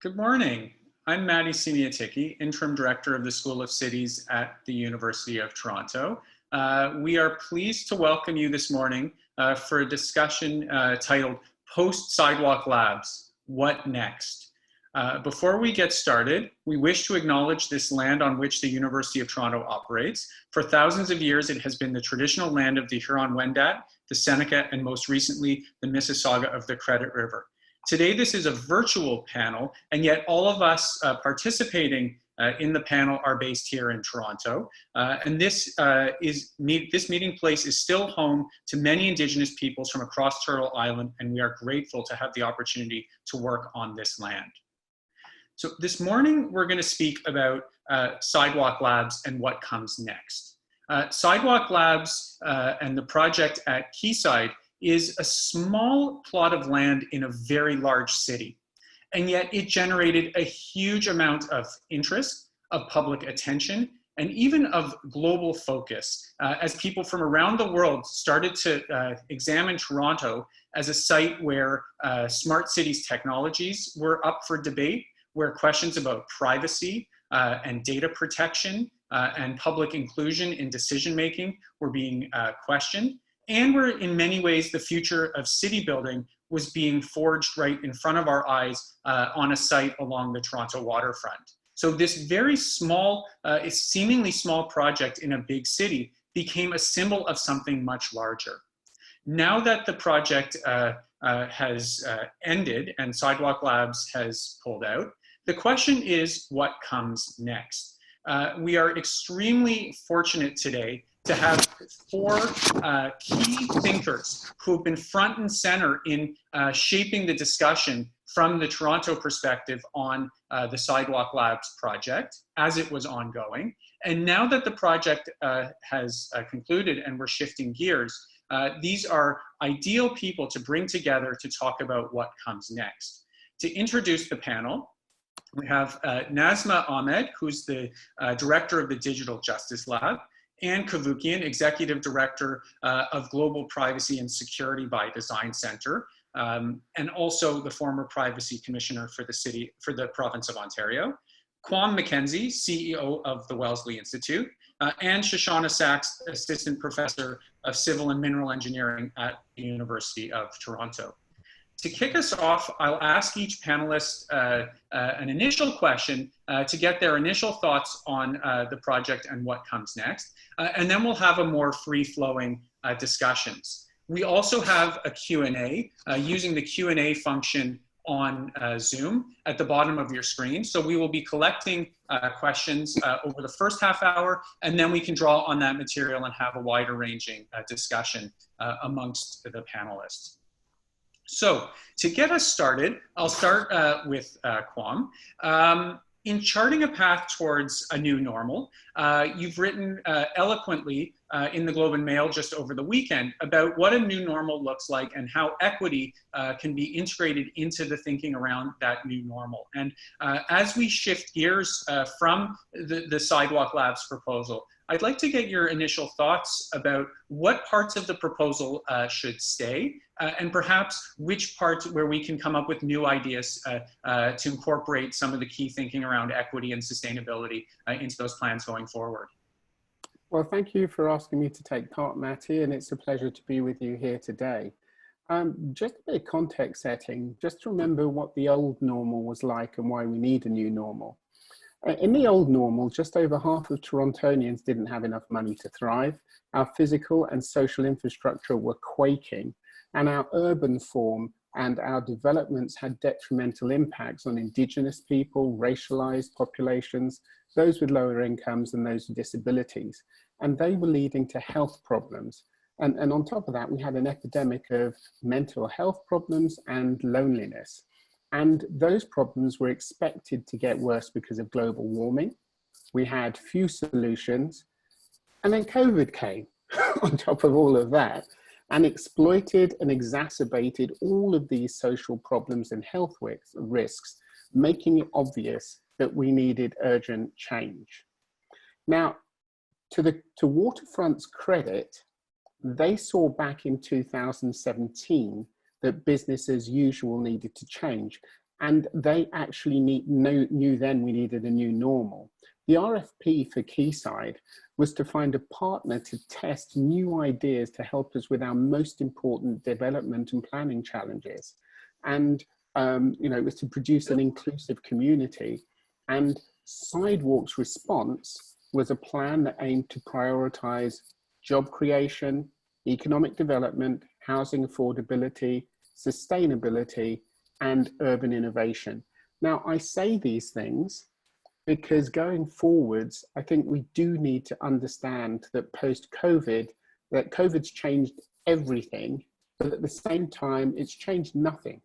Good morning. I'm Matti Siemiatycki, Interim Director of the School of Cities at the University of Toronto. We are pleased to welcome you this morning for a discussion titled Post-Sidewalk Labs, What Next? Before we get started, we wish to acknowledge this land on which the University of Toronto operates. For thousands of years, it has been the traditional land of the Huron-Wendat, the Seneca, and most recently, the Mississauga of the Credit River. Today, this is a virtual panel, and yet all of us participating in the panel are based here in Toronto. And this meeting place is still home to many Indigenous peoples from across Turtle Island, and we are grateful to have the opportunity to work on this land. So this morning, we're going to speak about Sidewalk Labs and what comes next. Sidewalk Labs and the project at Quayside is a small plot of land in a very large city. And yet it generated a huge amount of interest, of public attention, and even of global focus as people from around the world started to examine Toronto as a site where smart cities technologies were up for debate, where questions about privacy and data protection and public inclusion in decision-making were being questioned. And where in many ways the future of city building was being forged right in front of our eyes on a site along the Toronto waterfront. So this very small, seemingly small project in a big city became a symbol of something much larger. Now that the project has ended and Sidewalk Labs has pulled out, the question is what comes next? We are extremely fortunate today to have four key thinkers who have been front and center in shaping the discussion from the Toronto perspective on the Sidewalk Labs project as it was ongoing. And now that the project has concluded and we're shifting gears, these are ideal people to bring together to talk about what comes next. To introduce the panel, we have Nasma Ahmed, who's the director of the Digital Justice Lab, and Cavoukian, Executive Director of Global Privacy and Security by Design Center, and also the former Privacy Commissioner for the province of Ontario. Kwame McKenzie, CEO of the Wellesley Institute, and Shoshanna Saxe, Assistant Professor of Civil and Mineral Engineering at the University of Toronto. To kick us off, I'll ask each panelist an initial question to get their initial thoughts on the project and what comes next. And then we'll have a more free-flowing discussions. We also have a Q&A using the Q&A function on Zoom at the bottom of your screen. So we will be collecting questions over the first half hour, and then we can draw on that material and have a wider ranging discussion amongst the panelists. So to get us started, I'll start with Kwame. In charting a path towards a new normal, you've written eloquently in the Globe and Mail just over the weekend about what a new normal looks like and how equity can be integrated into the thinking around that new normal. And as we shift gears from the Sidewalk Labs proposal, I'd like to get your initial thoughts about what parts of the proposal should stay, and perhaps which parts where we can come up with new ideas to incorporate some of the key thinking around equity and sustainability into those plans going forward. Well, thank you for asking me to take part, Matti, and it's a pleasure to be with you here today. Just a bit of context setting, just to remember what the old normal was like and why we need a new normal. In the old normal, just over half of Torontonians didn't have enough money to thrive. Our physical and social infrastructure were quaking, and our urban form and our developments had detrimental impacts on Indigenous people, racialized populations, those with lower incomes and those with disabilities. And they were leading to health problems. And on top of that, we had an epidemic of mental health problems and loneliness. And those problems were expected to get worse because of global warming. We had few solutions. And then COVID came on top of all of that and exploited and exacerbated all of these social problems and health risks, making it obvious that we needed urgent change. Now, to Waterfront's credit, they saw back in 2017 that business as usual needed to change. And they actually knew then we needed a new normal. The RFP for Quayside was to find a partner to test new ideas to help us with our most important development and planning challenges. And it was to produce an inclusive community. And Sidewalk's response was a plan that aimed to prioritize job creation, economic development, housing affordability, sustainability, and urban innovation. Now, I say these things because going forwards, I think we do need to understand that post-COVID, that COVID's changed everything, but at the same time, it's changed nothing.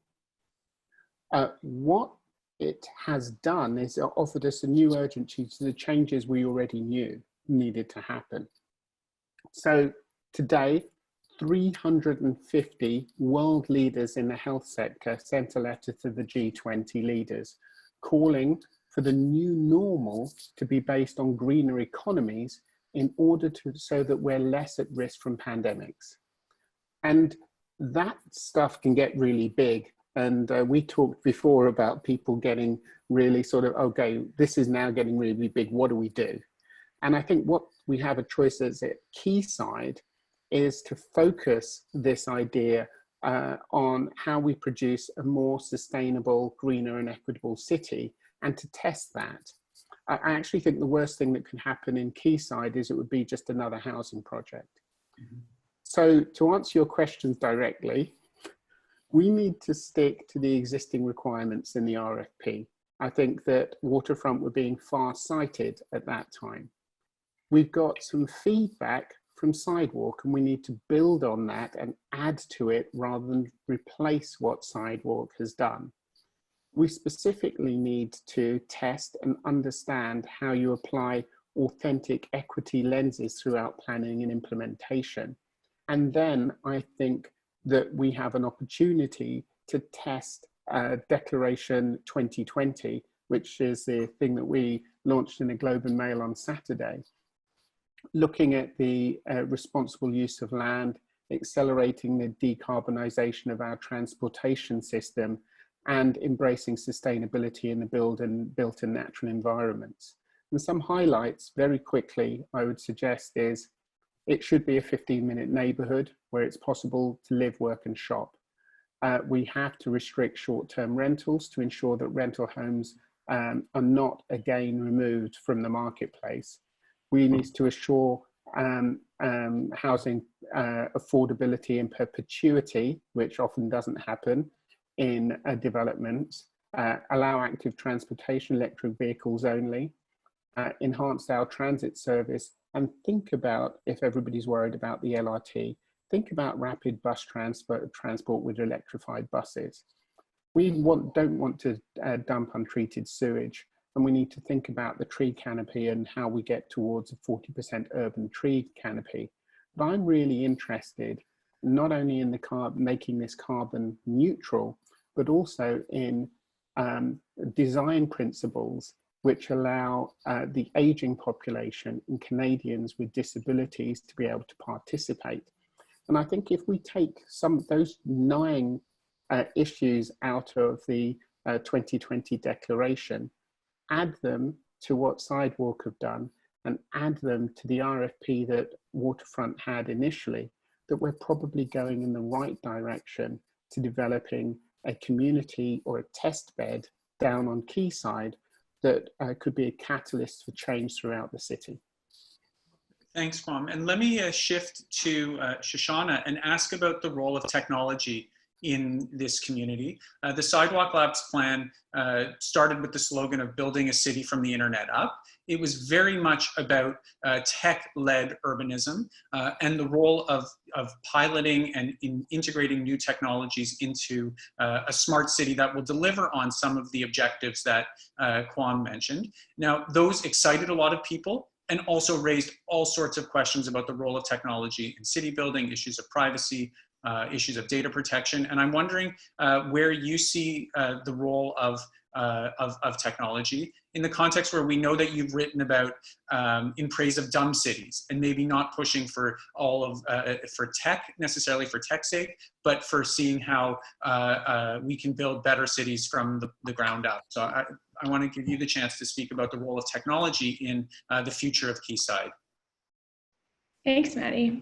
What it has done is offered us a new urgency to the changes we already knew needed to happen. So today, 350 world leaders in the health sector sent a letter to the G20 leaders calling for the new normal to be based on greener economies in order so that we're less at risk from pandemics. And that stuff can get really big. And we talked before about people getting really sort of, okay, this is now getting really big, what do we do? And I think what we have a choice as at Quayside is to focus this idea on how we produce a more sustainable, greener and equitable city, and to test that. I actually think the worst thing that could happen in Quayside is it would be just another housing project. Mm-hmm. So to answer your questions directly, we need to stick to the existing requirements in the RFP. I think that waterfront were being far-sighted at that time. We've got some feedback from Sidewalk and we need to build on that and add to it rather than replace what Sidewalk has done. We specifically need to test and understand how you apply authentic equity lenses throughout planning and implementation. And then I think that we have an opportunity to test Declaration 2020, which is the thing that we launched in the Globe and Mail on Saturday, looking at the responsible use of land, accelerating the decarbonisation of our transportation system, and embracing sustainability in the built and natural environments. And some highlights very quickly I would suggest is it should be a 15-minute neighbourhood where it's possible to live, work and shop. We have to restrict short-term rentals to ensure that rental homes are not again removed from the marketplace. We need to assure housing affordability and perpetuity, which often doesn't happen in developments, allow active transportation, electric vehicles only, enhance our transit service, and think about, if everybody's worried about the LRT, think about rapid bus transport with electrified buses. We don't want to dump untreated sewage, and we need to think about the tree canopy and how we get towards a 40% urban tree canopy. But I'm really interested not only in making this carbon neutral, but also in design principles which allow the aging population and Canadians with disabilities to be able to participate. And I think if we take some of those 9 issues out of the 2020 declaration, add them to what Sidewalk have done, and add them to the RFP that Waterfront had initially, that we're probably going in the right direction to developing a community or a test bed down on Quayside that could be a catalyst for change throughout the city. Thanks, Kwame. And let me shift to Shoshanna and ask about the role of technology in this community. The Sidewalk Labs plan started with the slogan of building a city from the internet up. It was very much about tech-led urbanism and the role of piloting and integrating new technologies into a smart city that will deliver on some of the objectives that Kwame mentioned. Now, those excited a lot of people and also raised all sorts of questions about the role of technology in city building, issues of privacy, issues of data protection. And I'm wondering where you see the role of technology in the context where we know that you've written about in praise of dumb cities, and maybe not pushing for all of, for tech, necessarily for tech's sake, but for seeing how we can build better cities from the ground up. So I want to give you the chance to speak about the role of technology in the future of Quayside. Thanks, Matti.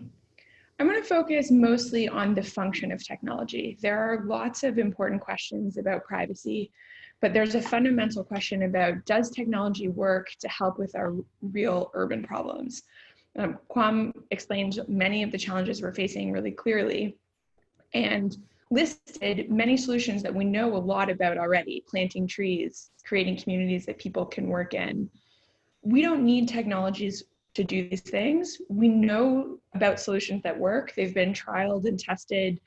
I'm going to focus mostly on the function of technology. There are lots of important questions about privacy, but there's a fundamental question about, does technology work to help with our real urban problems? Kwame explained many of the challenges we're facing really clearly and listed many solutions that we know a lot about already: planting trees, creating communities that people can work in. We don't need technologies to do these things. We know about solutions that work. They've been trialed and tested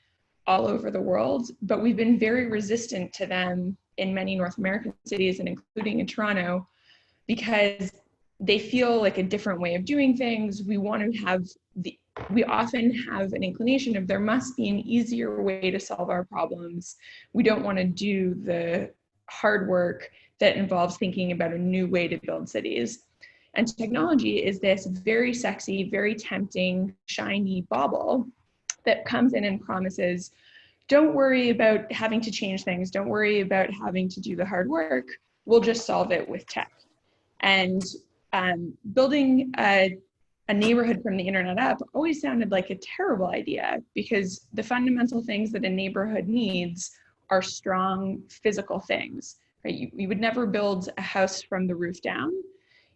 all over the world, but we've been very resistant to them in many North American cities, and including in Toronto, because they feel like a different way of doing things. We often have an inclination of, there must be an easier way to solve our problems. We don't want to do the hard work that involves thinking about a new way to build cities. And technology is this very sexy, very tempting, shiny bauble that comes in and promises, don't worry about having to change things. Don't worry about having to do the hard work. We'll just solve it with tech. And building a neighborhood from the internet up always sounded like a terrible idea, because the fundamental things that a neighborhood needs are strong physical things. Right? You would never build a house from the roof down.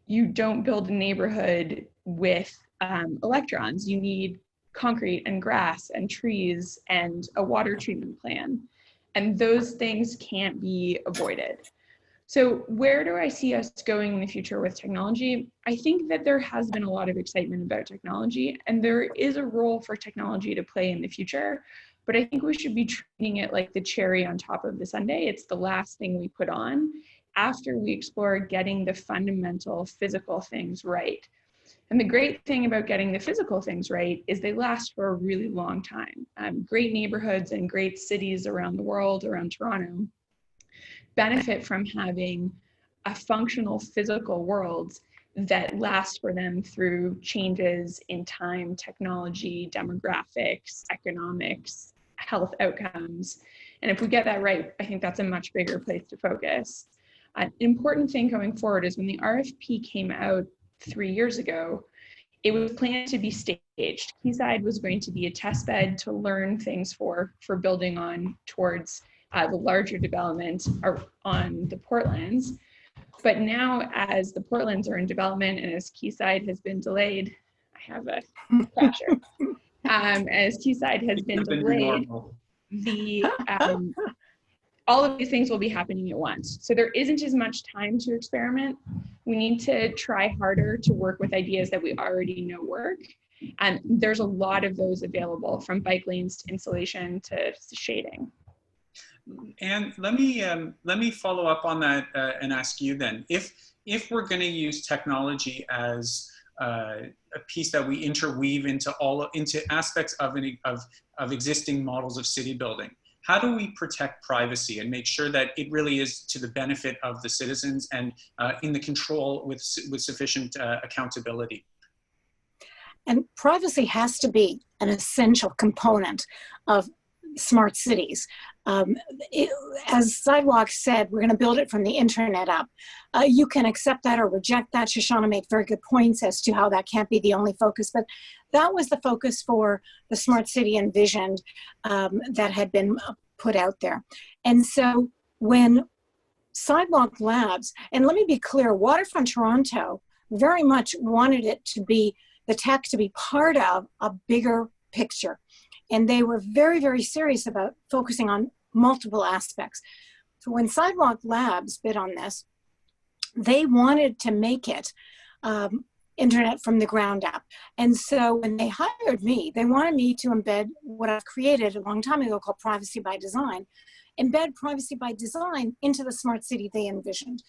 You don't build a neighborhood with electrons. You need concrete and grass and trees and a water treatment plan. And those things can't be avoided. So where do I see us going in the future with technology? I think that there has been a lot of excitement about technology, and there is a role for technology to play in the future, but I think we should be treating it like the cherry on top of the sundae. It's the last thing we put on after we explore getting the fundamental physical things right. And the great thing about getting the physical things right is they last for a really long time. Great neighborhoods and great cities around the world, around Toronto, benefit from having a functional physical world that lasts for them through changes in time, technology, demographics, economics, health outcomes. And if we get that right, I think that's a much bigger place to focus. An important thing going forward is when the RFP came out 3 years ago, it was planned to be staged. Quayside was going to be a test bed to learn things for building on towards the larger development on the Portlands. But now, as the Portlands are in development and as Quayside has been delayed, I have a crasher. As Quayside has been delayed, all of these things will be happening at once. So there isn't as much time to experiment. We need to try harder to work with ideas that we already know work. And there's a lot of those available, from bike lanes to insulation to shading. And let me follow up on that and ask you then, if we're going to use technology as a piece that we interweave into aspects of existing models of city building, how do we protect privacy and make sure that it really is to the benefit of the citizens and in the control with sufficient accountability? And privacy has to be an essential component of smart cities. As Sidewalk said, we're going to build it from the internet up. You can accept that or reject that. Shoshanna made very good points as to how that can't be the only focus, but that was the focus for the smart city envisioned that had been put out there. And so when Sidewalk Labs, and let me be clear, Waterfront Toronto very much wanted it to be, the tech to be part of a bigger picture. And they were very, very serious about focusing on multiple aspects. So when Sidewalk Labs bid on this, they wanted to make it internet from the ground up. And so when they hired me, they wanted me to embed what I've created a long time ago called privacy by design, embed privacy by design into the smart city they envisioned.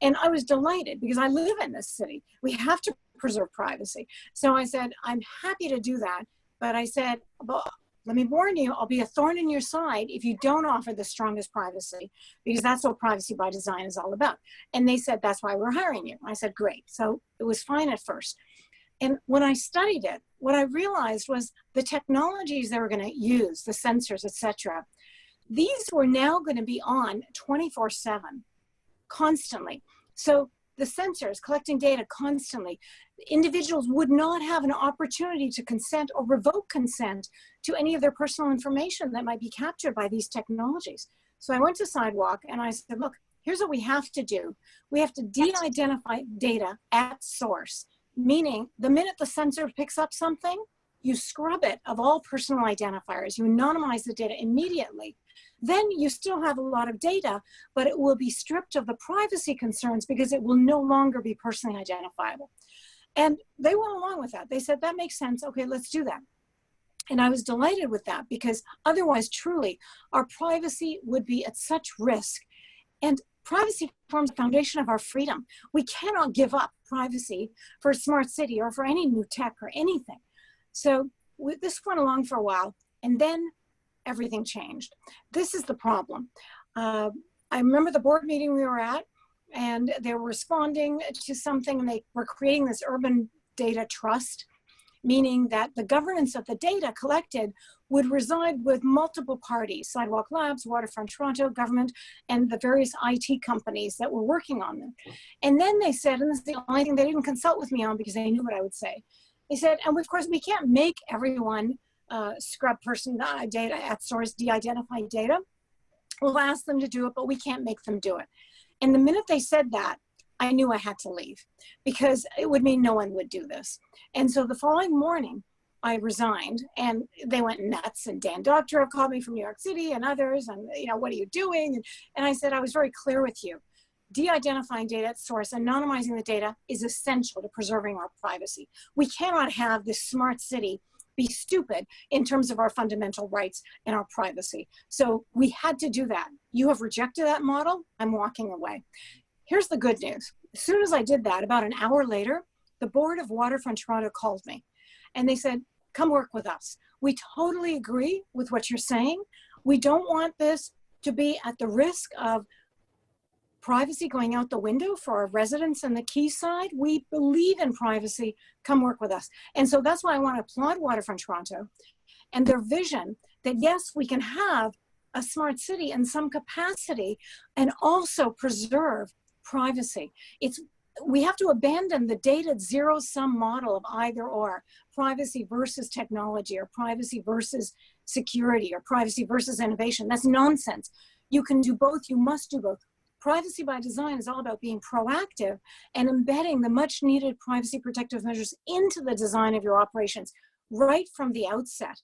And I was delighted because I live in this city. We have to preserve privacy. So I said, I'm happy to do that. But I said, well, let me warn you, I'll be a thorn in your side if you don't offer the strongest privacy, because that's what privacy by design is all about. And they said, that's why we're hiring you. I said, great. So it was fine at first. And when I studied it, what I realized was the technologies they were going to use, the sensors, etc., these were now going to be on 24/7, constantly. So the sensors collecting data constantly, individuals would not have an opportunity to consent or revoke consent to any of their personal information that might be captured by these technologies. So I went to Sidewalk and I said, look, here's what we have to do. We have to de-identify data at source, meaning the minute the sensor picks up something, you scrub it of all personal identifiers, you anonymize the data immediately. Then you still have a lot of data, but it will be stripped of the privacy concerns because it will no longer be personally identifiable. And they went along with that. They said, that makes sense. Okay, let's do that. And I was delighted with that because otherwise, truly, our privacy would be at such risk. And privacy forms the foundation of our freedom. We cannot give up privacy for a smart city or for any new tech or anything. So this went along for a while, and then everything changed. This is the problem. I remember the board meeting we were at, and they were responding to something, and they were creating this urban data trust, meaning that the governance of the data collected would reside with multiple parties, Sidewalk Labs, Waterfront Toronto, government, and the various IT companies that were working on them. And then they said, and this is the only thing they didn't consult with me on because they knew what I would say, they said, and of course we can't make everyone scrub person data at source, de-identify data. We'll ask them to do it, but we can't make them do it. And the minute they said that, I knew I had to leave because it would mean no one would do this. And so the following morning, I resigned, and they went nuts. And Dan Doctorow called me from New York City and others, and what are you doing? And I said, I was very clear with you. De-identifying data at source, anonymizing the data is essential to preserving our privacy. We cannot have this smart city be stupid in terms of our fundamental rights and our privacy. So we had to do that. You have rejected that model. I'm walking away. Here's the good news. As soon as I did that, about an hour later, the board of Waterfront Toronto called me and they said, come work with us. We totally agree with what you're saying. We don't want this to be at the risk of privacy going out the window for our residents in the quayside. We believe in privacy. Come work with us. And so that's why I want to applaud Waterfront Toronto and their vision that yes, we can have a smart city in some capacity and also preserve privacy. We have to abandon the data zero-sum model of either or, privacy versus technology, or privacy versus security, or privacy versus innovation. That's nonsense. You can do both. You must do both. Privacy by design is all about being proactive and embedding the much needed privacy protective measures into the design of your operations right from the outset.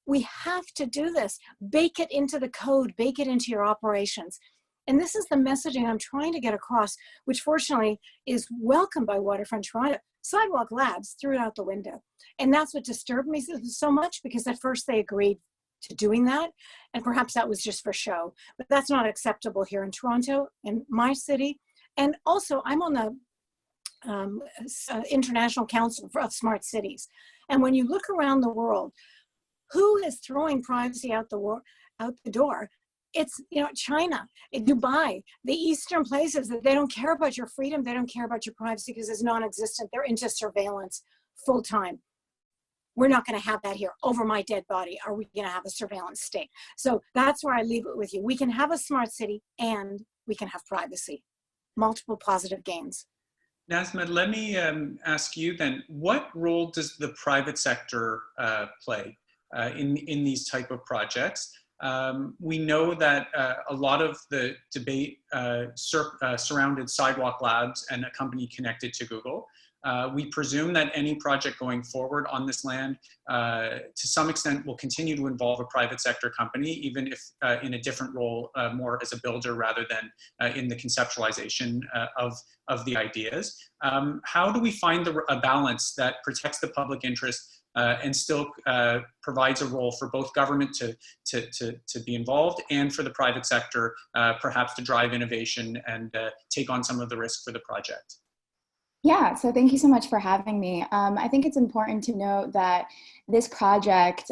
We have to do this. Bake it into the code, bake it into your operations. And this is the messaging I'm trying to get across, which fortunately is welcomed by Waterfront Toronto. Sidewalk Labs threw it out the window. And that's what disturbed me so much, because at first they agreed to doing that, and perhaps that was just for show, but that's not acceptable here in Toronto, in my city. And also I'm on the International Council of Smart Cities. And when you look around the world, who is throwing privacy out the door? It's China, Dubai, the Eastern places that they don't care about your freedom, they don't care about your privacy because it's non-existent. They're into surveillance full time. We're not going to have that here. Over my dead body, are we going to have a surveillance state? So that's where I leave it with you. We can have a smart city and we can have privacy. Multiple positive gains. Nasma, let me ask you then, what role does the private sector play in these type of projects? We know that a lot of the debate surrounded Sidewalk Labs and a company connected to Google. We presume that any project going forward on this land, to some extent, will continue to involve a private sector company, even if in a different role, more as a builder rather than in the conceptualization of the ideas. How do we find a balance that protects the public interest and still provides a role for both government to be involved and for the private sector perhaps to drive innovation and take on some of the risk for the project? Yeah, so thank you so much for having me. I think it's important to note that this project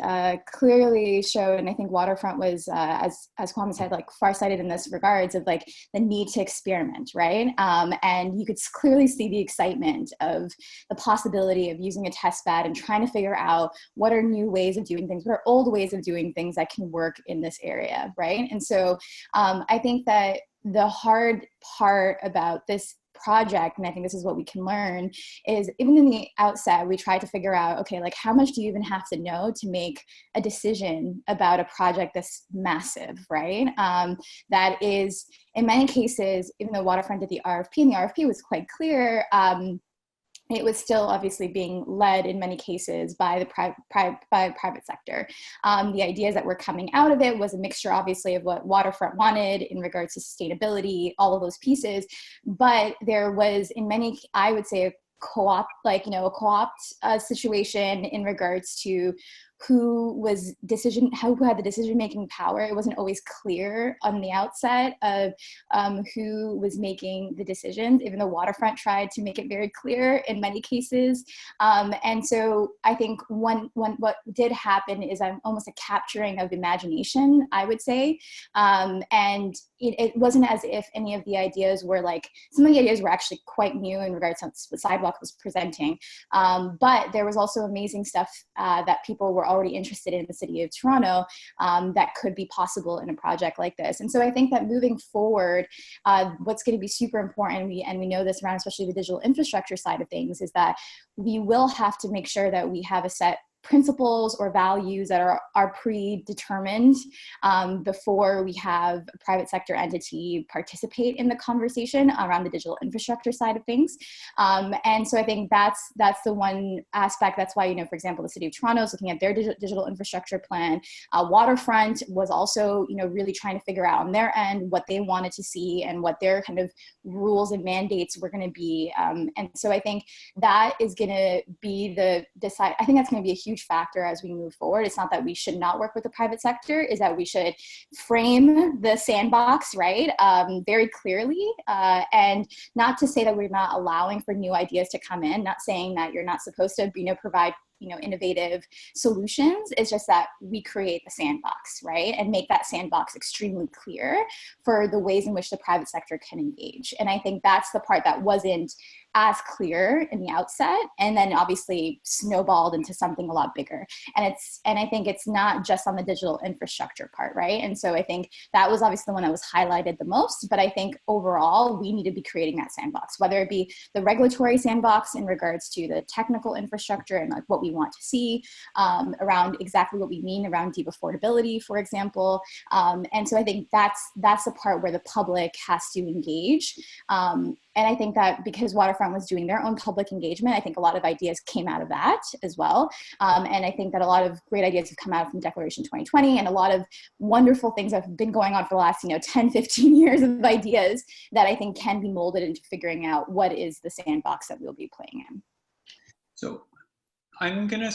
clearly showed, and I think Waterfront was, as Kwame said, like farsighted in this regards of like the need to experiment, right? And you could clearly see the excitement of the possibility of using a test bed and trying to figure out what are new ways of doing things, what are old ways of doing things that can work in this area, right? And so I think that the hard part about this project, and I think this is what we can learn, is even in the outset, we try to figure out, okay, like how much do you even have to know to make a decision about a project this massive, right? That is, in many cases, even though Waterfront did the RFP, and the RFP was quite clear, it was still obviously being led in many cases by the private sector. The ideas that were coming out of it was a mixture, obviously, of what Waterfront wanted in regards to sustainability, all of those pieces. But there was, in many, I would say, a co-op situation in regards to who had the decision-making power. It wasn't always clear on the outset of who was making the decisions, even though Waterfront tried to make it very clear in many cases. And so I think what did happen is almost a capturing of imagination, I would say. And it wasn't as if any of the ideas were like, some of the ideas were actually quite new in regards to what Sidewalk was presenting. But there was also amazing stuff that people were already interested in the city of Toronto that could be possible in a project like this. And so I think that moving forward, what's going to be super important, and we know this around especially the digital infrastructure side of things, is that we will have to make sure that we have a set principles or values that are predetermined before we have a private sector entity participate in the conversation around the digital infrastructure side of things. And so I think that's the one aspect. That's why, for example, the City of Toronto is looking at their digital infrastructure plan. Waterfront was also, really trying to figure out on their end what they wanted to see and what their kind of rules and mandates were going to be. And so I think that is going to be I think that's going to be a huge factor as we move forward. It's not that we should not work with the private sector, is that we should frame the sandbox, right, very clearly, and not to say that we're not allowing for new ideas to come in, not saying that you're not supposed to, provide innovative solutions. It's just that we create the sandbox, right? And make that sandbox extremely clear for the ways in which the private sector can engage. And I think that's the part that wasn't as clear in the outset, and then obviously snowballed into something a lot bigger. And I think it's not just on the digital infrastructure part, right? And so I think that was obviously the one that was highlighted the most, but I think overall we need to be creating that sandbox, whether it be the regulatory sandbox in regards to the technical infrastructure and like what we want to see around exactly what we mean around deep affordability, for example. And so I think that's the part where the public has to engage. And I think that because Waterfront was doing their own public engagement, I think a lot of ideas came out of that as well. And I think that a lot of great ideas have come out from Declaration 2020, and a lot of wonderful things have been going on for the last 10, 15 years of ideas that I think can be molded into figuring out what is the sandbox that we'll be playing in. So I'm gonna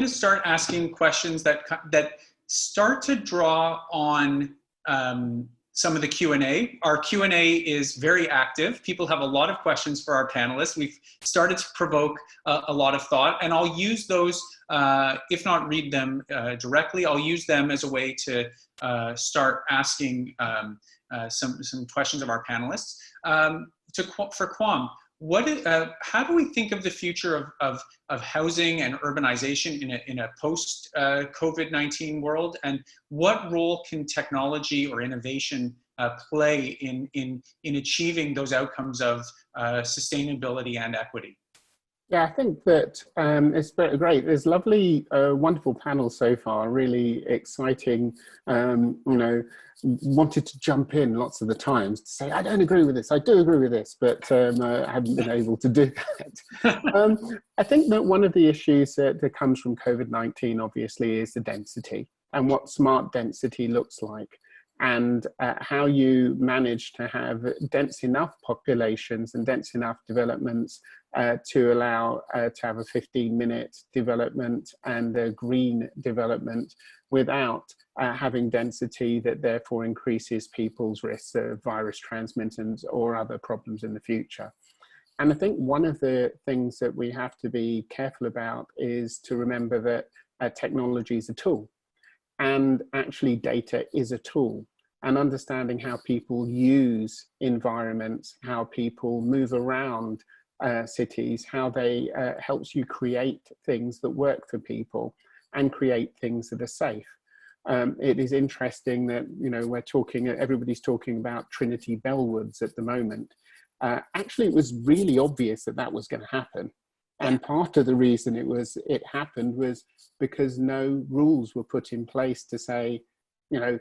start asking questions that start to draw on some of the Q&A. Our Q&A is very active. People have a lot of questions for our panelists. We've started to provoke a lot of thought, and I'll use those, if not read them directly, I'll use them as a way to start asking some questions of our panelists. For Kwame, how do we think of the future of housing and urbanization in a post COVID-19 world, and what role can technology or innovation play in achieving those outcomes of sustainability and equity? Yeah, I think that it's great. There's lovely, wonderful panels so far, really exciting, wanted to jump in lots of the times to say, I don't agree with this, I do agree with this, but I haven't been able to do that. I think that one of the issues that comes from COVID-19, obviously, is the density and what smart density looks like, and how you manage to have dense enough populations and dense enough developments to allow to have a 15-minute development and a green development without having density that therefore increases people's risks of virus transmission or other problems in the future. And I think one of the things that we have to be careful about is to remember that technology is a tool, and actually data is a tool. And understanding how people use environments, how people move around cities, how they helps you create things that work for people and create things that are safe. It is interesting that, you know, everybody's talking about Trinity Bellwoods at the moment. Actually, it was really obvious that that was going to happen. And part of the reason it happened was because no rules were put in place to say, you know,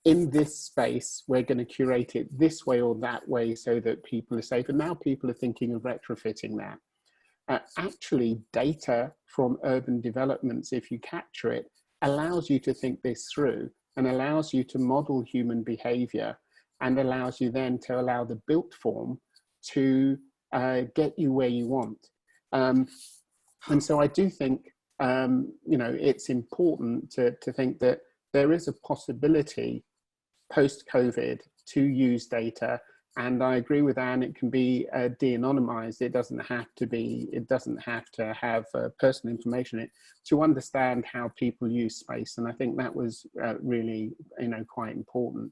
in this space, we're going to curate it this way or that way so that people are safe. And now people are thinking of retrofitting that. Actually, data from urban developments, if you capture it, allows you to think this through and allows you to model human behavior and allows you then to allow the built form to get you where you want. And so I do think, you know, it's important to think that there is a possibility post-COVID to use data, and I agree with Anne, it can be de-anonymized. It doesn't have to have personal information in it to understand how people use space, and I think that was really, you know, quite important.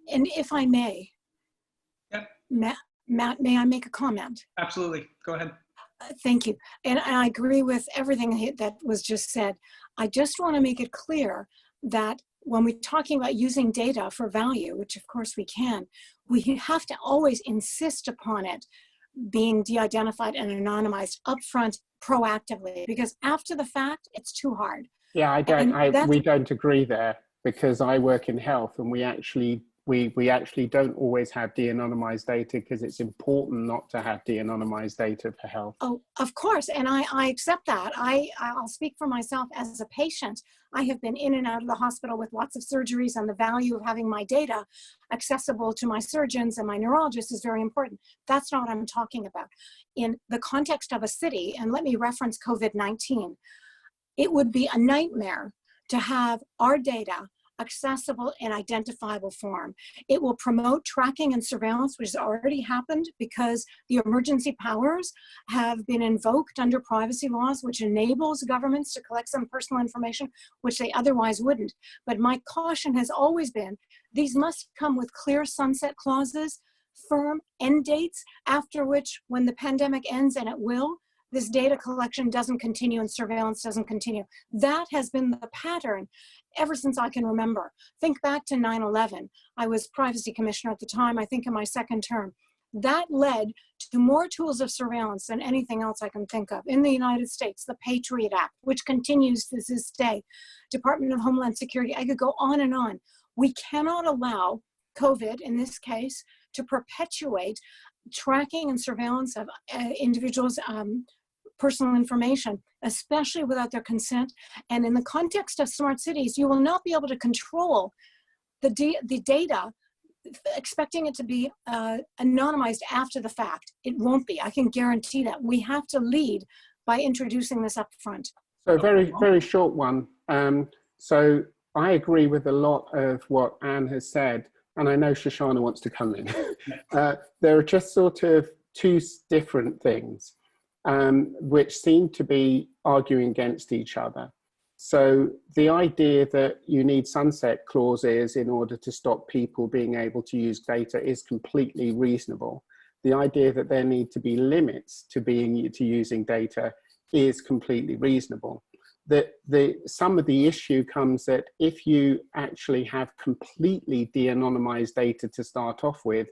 And if I may, yep. Matt, may I make a comment? Absolutely, go ahead. Thank you. And I agree with everything that was just said. I just want to make it clear that when we're talking about using data for value, which of course we can, we have to always insist upon it being de-identified and anonymized upfront proactively, because after the fact, it's too hard. Yeah, we don't agree there, because I work in health and we actually don't always have de-anonymized data because it's important not to have de-anonymized data for health. Oh, of course, and I accept that. I'll speak for myself as a patient. I have been in and out of the hospital with lots of surgeries, and the value of having my data accessible to my surgeons and my neurologists is very important. That's not what I'm talking about. In the context of a city, and let me reference COVID-19, it would be a nightmare to have our data accessible and identifiable form. It will promote tracking and surveillance, which has already happened because the emergency powers have been invoked under privacy laws, which enables governments to collect some personal information, which they otherwise wouldn't. But my caution has always been, these must come with clear sunset clauses, firm end dates, after which, when the pandemic ends, and it will, this data collection doesn't continue and surveillance doesn't continue. That has been the pattern ever since I can remember. Think back to 9/11. I was privacy commissioner at the time, I think in my second term. That led to more tools of surveillance than anything else I can think of. In the United States, the Patriot Act, which continues to this day, Department of Homeland Security, I could go on and on. We cannot allow COVID, in this case, to perpetuate tracking and surveillance of individuals' personal information, especially without their consent. And in the context of smart cities, you will not be able to control the data, expecting it to be anonymized after the fact. It won't be, I can guarantee that. We have to lead by introducing this up front. So very, very short one. So I agree with a lot of what Anne has said, and I know Shoshanna wants to come in. There are just sort of two different things which seem to be arguing against each other. So the idea that you need sunset clauses in order to stop people being able to use data is completely reasonable. The idea that there need to be limits to using data is completely reasonable. Some of the issue comes that if you actually have completely de-anonymized data to start off with,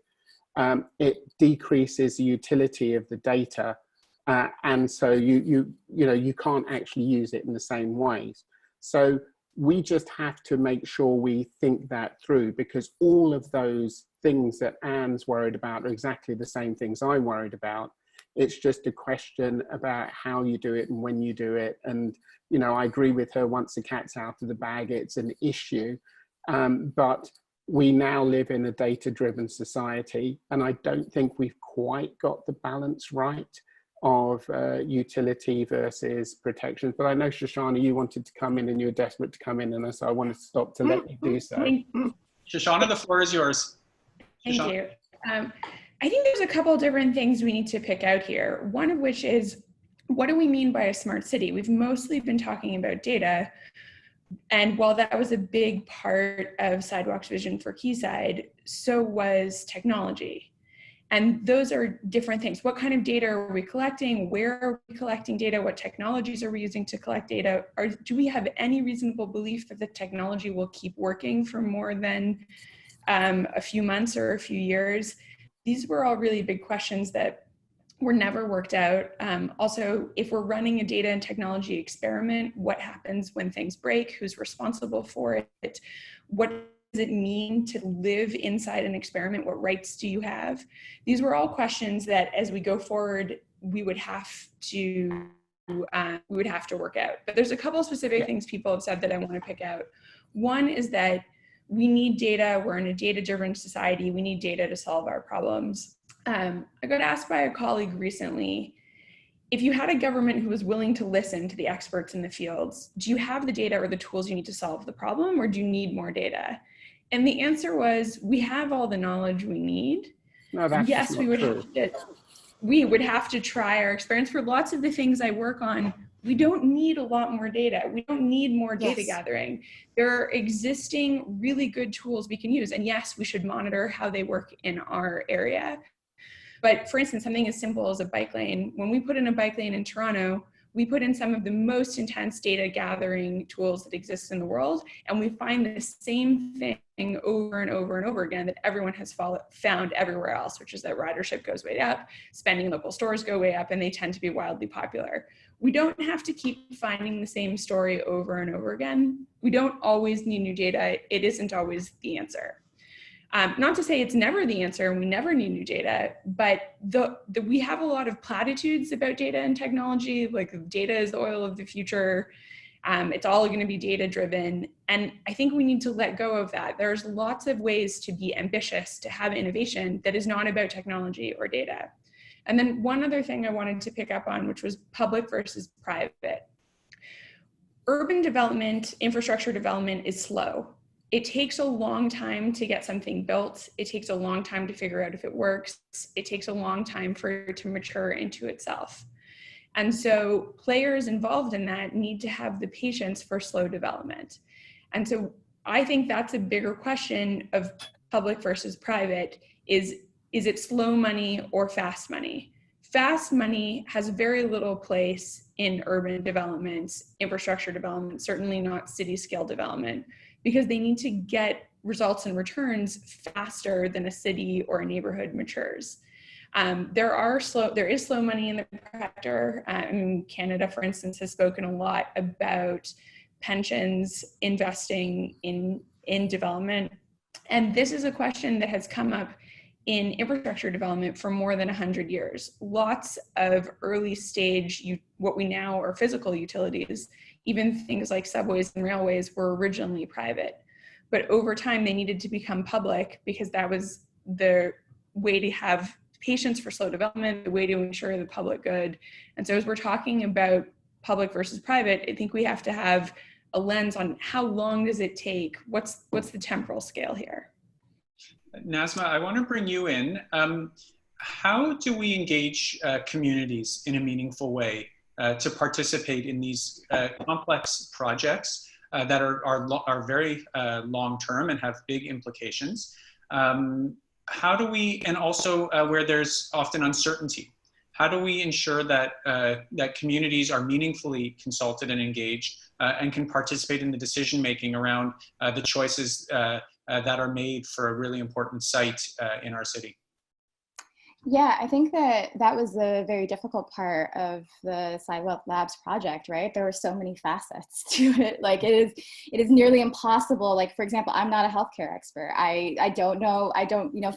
it decreases the utility of the data. And so you can't actually use it in the same ways. So we just have to make sure we think that through, because all of those things that Anne's worried about are exactly the same things I'm worried about. It's just a question about how you do it and when you do it. And, you know, I agree with her, once the cat's out of the bag, it's an issue. But we now live in a data-driven society, and I don't think we've quite got the balance right of utility versus protections. But I know, Shoshanna, you wanted to come in and you were desperate to come in, and so I wanted to stop to let you do so. Shoshanna, the floor is yours. Thank you. I think there's a couple of different things we need to pick out here. One of which is, what do we mean by a smart city? We've mostly been talking about data. And while that was a big part of Sidewalk's vision for Quayside, so was technology. And those are different things. What kind of data are we collecting? Where are we collecting data? What technologies are we using to collect data? Or do we have any reasonable belief that the technology will keep working for more than a few months or a few years? These were all really big questions that were never worked out. Also, if we're running a data and technology experiment, what happens when things break? Who's responsible for it? What does it mean to live inside an experiment? What rights do you have? These were all questions that, as we go forward, we would have to work out. But there's a couple of specific things people have said that I want to pick out. One is that we need data. We're in a data-driven society. We need data to solve our problems. I got asked by a colleague recently, if you had a government who was willing to listen to the experts in the fields, do you have the data or the tools you need to solve the problem, or do you need more data? And the answer was, we have all the knowledge we need. No, that's yes, not true. We would have to try our experience. For lots of the things I work on, we don't need a lot more data. We don't need more data gathering. There are existing really good tools we can use. And yes, we should monitor how they work in our area. But for instance, something as simple as a bike lane, when we put in a bike lane in Toronto, we put in some of the most intense data gathering tools that exist in the world, and we find the same thing over and over and over again that everyone has found everywhere else, which is that ridership goes way up, spending in local stores go way up, and they tend to be wildly popular. We don't have to keep finding the same story over and over again. We don't always need new data. It isn't always the answer. Not to say it's never the answer and we never need new data, but we have a lot of platitudes about data and technology, like data is the oil of the future. It's all going to be data driven. And I think we need to let go of that. There's lots of ways to be ambitious, to have innovation that is not about technology or data. And then one other thing I wanted to pick up on, which was public versus private. Urban development, infrastructure development is slow. It takes a long time to get something built. It takes a long time to figure out if it works. It takes a long time for it to mature into itself. And so players involved in that need to have the patience for slow development. And so I think that's a bigger question of public versus private is it slow money or fast money? Fast money has very little place in urban development, infrastructure development, certainly not city scale development, because they need to get results and returns faster than a city or a neighborhood matures. There is slow money in the sector. Canada, for instance, has spoken a lot about pensions investing in development. And this is a question that has come up in infrastructure development for more than 100 years. Lots of early stage, what we now are physical utilities, even things like subways and railways, were originally private. But over time, they needed to become public because that was the way to have patience for slow development, the way to ensure the public good. And so as we're talking about public versus private, I think we have to have a lens on how long does it take? What's the temporal scale here? Nasma, I want to bring you in. How do we engage communities in a meaningful way to participate in these complex projects that are very long-term and have big implications? How do we, and also where there's often uncertainty, how do we ensure that, that communities are meaningfully consulted and engaged and can participate in the decision-making around the choices that are made for a really important site in our city? Yeah, I think that that was the very difficult part of the Sidewalk Labs project, right? There were so many facets to it. Like it is nearly impossible. Like, for example, I'm not a healthcare expert. I don't know,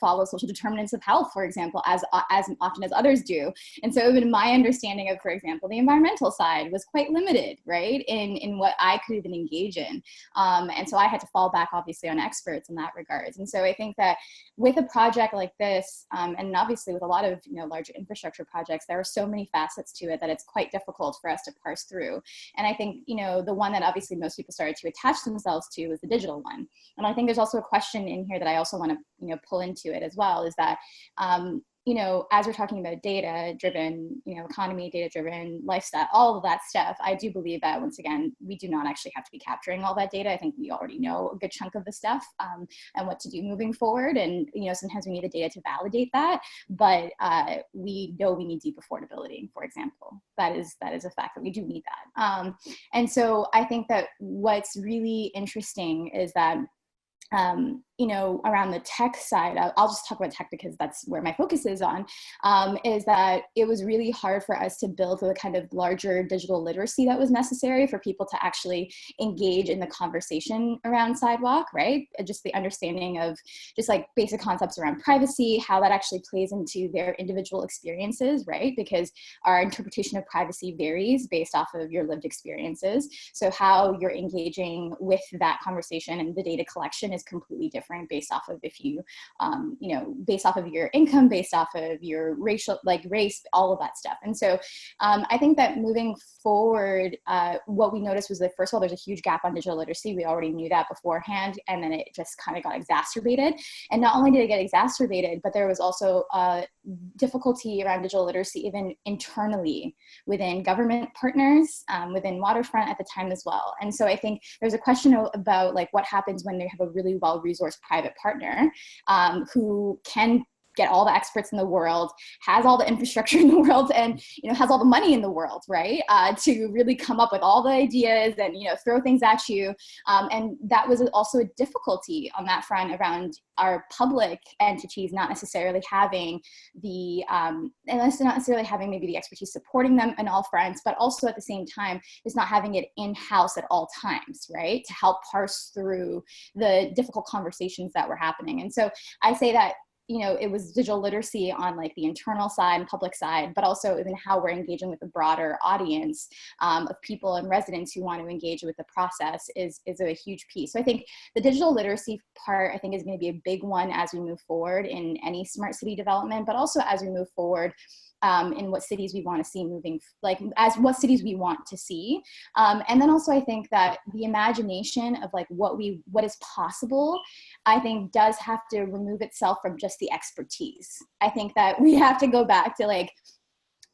follow social determinants of health, for example, as often as others do. And so even my understanding of, for example, the environmental side was quite limited, right? In what I could even engage in. And so I had to fall back obviously on experts in that regards. And so I think that with a project like this, and obviously with a lot of larger infrastructure projects, there are so many facets to it that it's quite difficult for us to parse through. And I think the one that obviously most people started to attach themselves to is the digital one. And I think there's also a question in here that I also want to pull into it as well, is that as we're talking about data-driven, economy, data-driven lifestyle, all of that stuff, I do believe that, once again, we do not actually have to be capturing all that data. I think we already know a good chunk of the stuff and what to do moving forward. And, sometimes we need the data to validate that, but we know we need deep affordability, for example. That is a fact that we do need that. And so I think that what's really interesting is that around the tech side, I'll just talk about tech because that's where my focus is on, is that it was really hard for us to build the kind of larger digital literacy that was necessary for people to actually engage in the conversation around Sidewalk, right? Just the understanding of just like basic concepts around privacy, how that actually plays into their individual experiences, right? Because our interpretation of privacy varies based off of your lived experiences. So how you're engaging with that conversation and the data collection is completely different based off of based off of your income, based off of your race, all of that stuff. And so I think that moving forward, what we noticed was that, first of all, there's a huge gap on digital literacy. We already knew that beforehand, and then it just kind of got exacerbated. And not only did it get exacerbated, but there was also difficulty around digital literacy even internally within government partners, within Waterfront at the time as well. And so I think there's a question about like what happens when they have a really well-resourced private partner who can get all the experts in the world, has all the infrastructure in the world, and has all the money in the world, right? To really come up with all the ideas and throw things at you. And that was also a difficulty on that front around our public entities not necessarily having the, not necessarily having maybe the expertise supporting them on all fronts, but also at the same time, just not having it in-house at all times, right? To help parse through the difficult conversations that were happening. And so I say that it was digital literacy on like the internal side and public side, but also even how we're engaging with a broader audience of people and residents who want to engage with the process is a huge piece. So I think the digital literacy part, I think, is going to be a big one as we move forward in any smart city development, but also as we move forward in what cities we want to see what cities we want to see. And then also I think that the imagination of like what is possible, I think does have to remove itself from just the expertise. I think that we have to go back to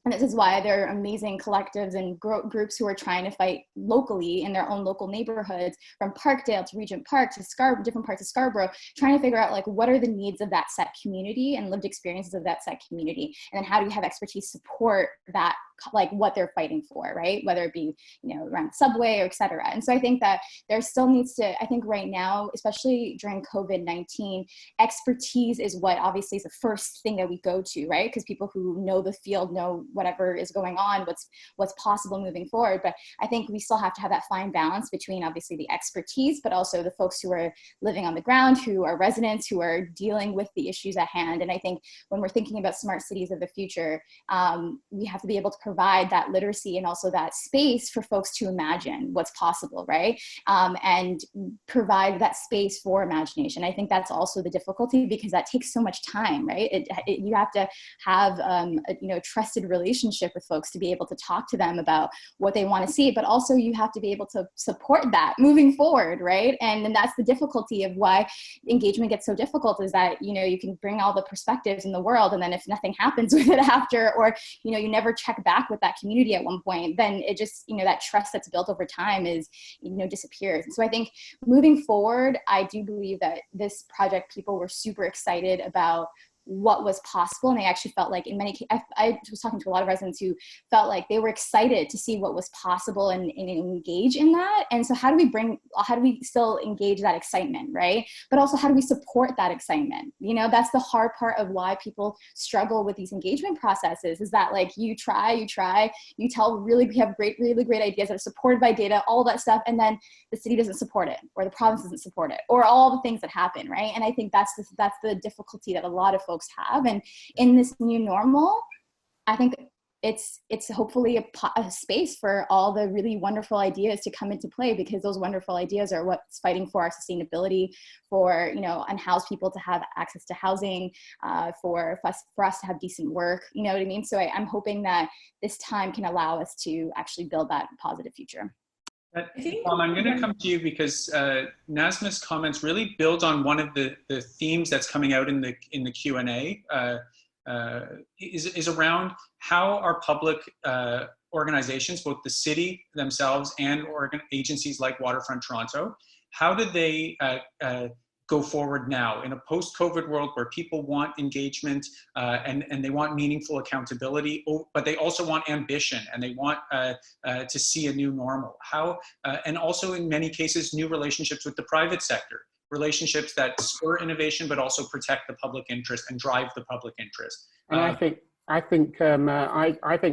and this is why there are amazing collectives and groups who are trying to fight locally in their own local neighborhoods, from Parkdale to Regent Park to different parts of Scarborough, trying to figure out like what are the needs of that set community and lived experiences of that set community, and then how do you have expertise support that, like what they're fighting for, right? Whether it be around the subway or et cetera. And so I think that there still needs to, I think right now, especially during COVID-19, expertise is what obviously is the first thing that we go to, right? Because people who know the field know whatever is going on, what's possible moving forward. But I think we still have to have that fine balance between obviously the expertise, but also the folks who are living on the ground, who are residents, who are dealing with the issues at hand. And I think when we're thinking about smart cities of the future, we have to be able to provide that literacy and also that space for folks to imagine what's possible, right? And provide that space for imagination. I think that's also the difficulty, because that takes so much time, right? You have to have a trusted relationship with folks to be able to talk to them about what they want to see, but also you have to be able to support that moving forward, right? And then that's the difficulty of why engagement gets so difficult, is that you can bring all the perspectives in the world, and then if nothing happens with it after, or you never check back with that community at one point, then it just that trust that's built over time is disappears. And so I think moving forward, I do believe that this project, people were super excited about what was possible. And they actually felt like in many cases, I was talking to a lot of residents who felt like they were excited to see what was possible and engage in that. And so how do we still engage that excitement, right? But also how do we support that excitement? You know, that's the hard part of why people struggle with these engagement processes, is that like you try, you tell we have really great ideas that are supported by data, all that stuff. And then the city doesn't support it, or the province doesn't support it, or all the things that happen, right? And I think that's the difficulty that a lot of folks have. And in this new normal, I think it's hopefully a space for all the really wonderful ideas to come into play, because those wonderful ideas are what's fighting for our sustainability, for, you know, unhoused people to have access to housing, for us to have decent work, you know what I mean? So I'm hoping that this time can allow us to actually build that positive future. I'm going to come to you because Nasma's comments really build on one of the themes that's coming out in the Q&A, is around how our public organizations, both the city themselves and agencies like Waterfront Toronto, how do they go forward now in a post-COVID world where people want engagement and they want meaningful accountability, but they also want ambition and they want to see a new normal? How, and also in many cases, new relationships with the private sector, relationships that spur innovation, but also protect the public interest and drive the public interest. And I think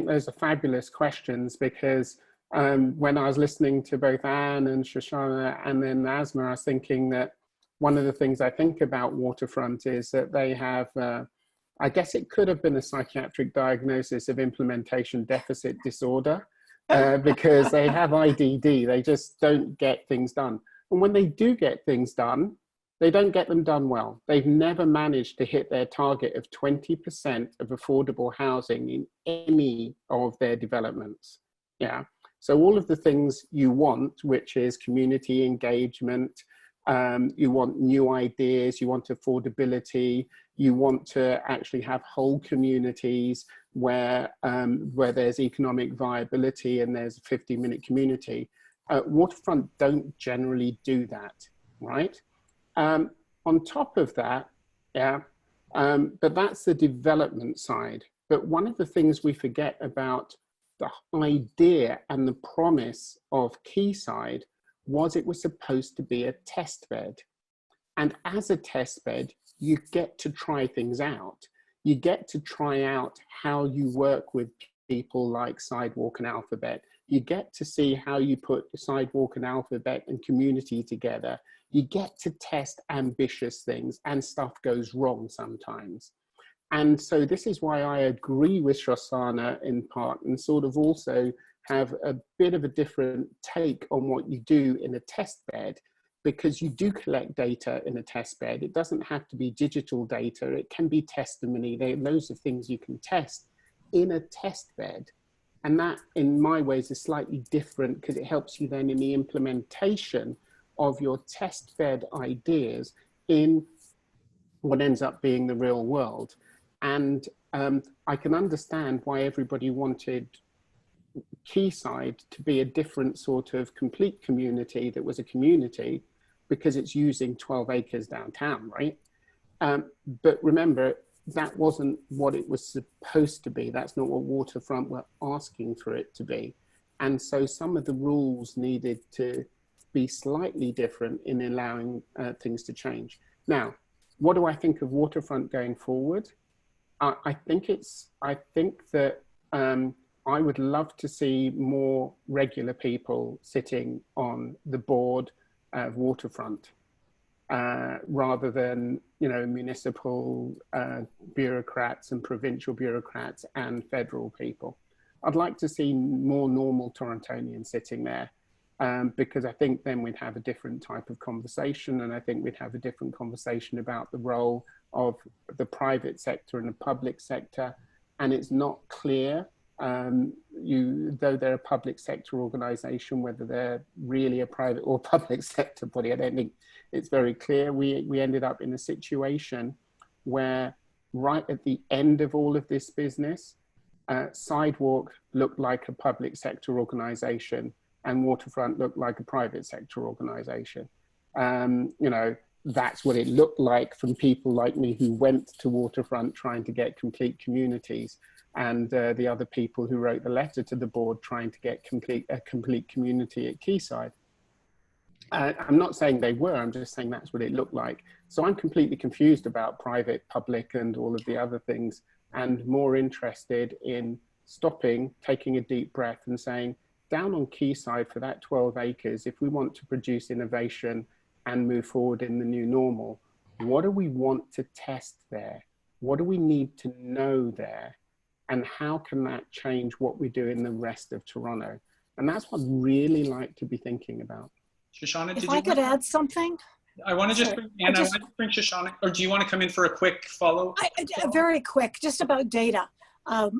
those are fabulous questions, because when I was listening to both Anne and Shoshanna and then Nasma, I was thinking that one of the things I think about Waterfront is that they have, I guess it could have been a psychiatric diagnosis of implementation deficit disorder, because they have IDD, they just don't get things done. And when they do get things done, they don't get them done well. They've never managed to hit their target of 20% of affordable housing in any of their developments. Yeah. So all of the things you want, which is community engagement, you want new ideas, you want affordability, you want to actually have whole communities where there's economic viability and there's a 50-minute community. Waterfront don't generally do that, right? On top of that, yeah, but that's the development side. But one of the things we forget about the idea and the promise of Quayside was it was supposed to be a test bed. And as a test bed, you get to try things out. You get to try out how you work with people like Sidewalk and Alphabet. You get to see how you put Sidewalk and Alphabet and community together. You get to test ambitious things, and stuff goes wrong sometimes. And so this is why I agree with Shoshanna in part, and sort of also have a bit of a different take on what you do in a test bed, because you do collect data in a test bed. It doesn't have to be digital data. It can be testimony. There are loads of things you can test in a test bed. And that, in my ways, is slightly different, because it helps you then in the implementation of your test bed ideas in what ends up being the real world. And I can understand why everybody wanted Quayside to be a different sort of complete community that was a community, because it's using 12 acres downtown, right? But remember, that wasn't what it was supposed to be. That's not what Waterfront were asking for it to be. And so some of the rules needed to be slightly different in allowing things to change. Now, what do I think of Waterfront going forward? I think that I would love to see more regular people sitting on the board of Waterfront, rather than, you know, municipal bureaucrats and provincial bureaucrats and federal people. I'd like to see more normal Torontonians sitting there, because I think then we'd have a different type of conversation, and I think we'd have a different conversation about the role of the private sector and the public sector. And it's not clear, though they're a public sector organization, whether they're really a private or public sector body. I don't think it's very clear. We ended up in a situation where right at the end of all of this business, Sidewalk looked like a public sector organization and Waterfront looked like a private sector organization. You know, that's what it looked like from people like me who went to Waterfront trying to get complete communities, and the other people who wrote the letter to the board trying to get a complete community at Quayside. I'm not saying they were, I'm just saying that's what it looked like. So I'm completely confused about private, public, and all of the other things, and more interested in stopping, taking a deep breath and saying, down on Quayside for that 12 acres, if we want to produce innovation and move forward in the new normal, what do we want to test there? What do we need to know there? And how can that change what we do in the rest of Toronto? And that's what I'd really like to be thinking about. Shoshana, If I could add something. I want to just bring, Anna, I want to bring Shoshana, or do you want to come in for a quick follow? Very quick, just about data. I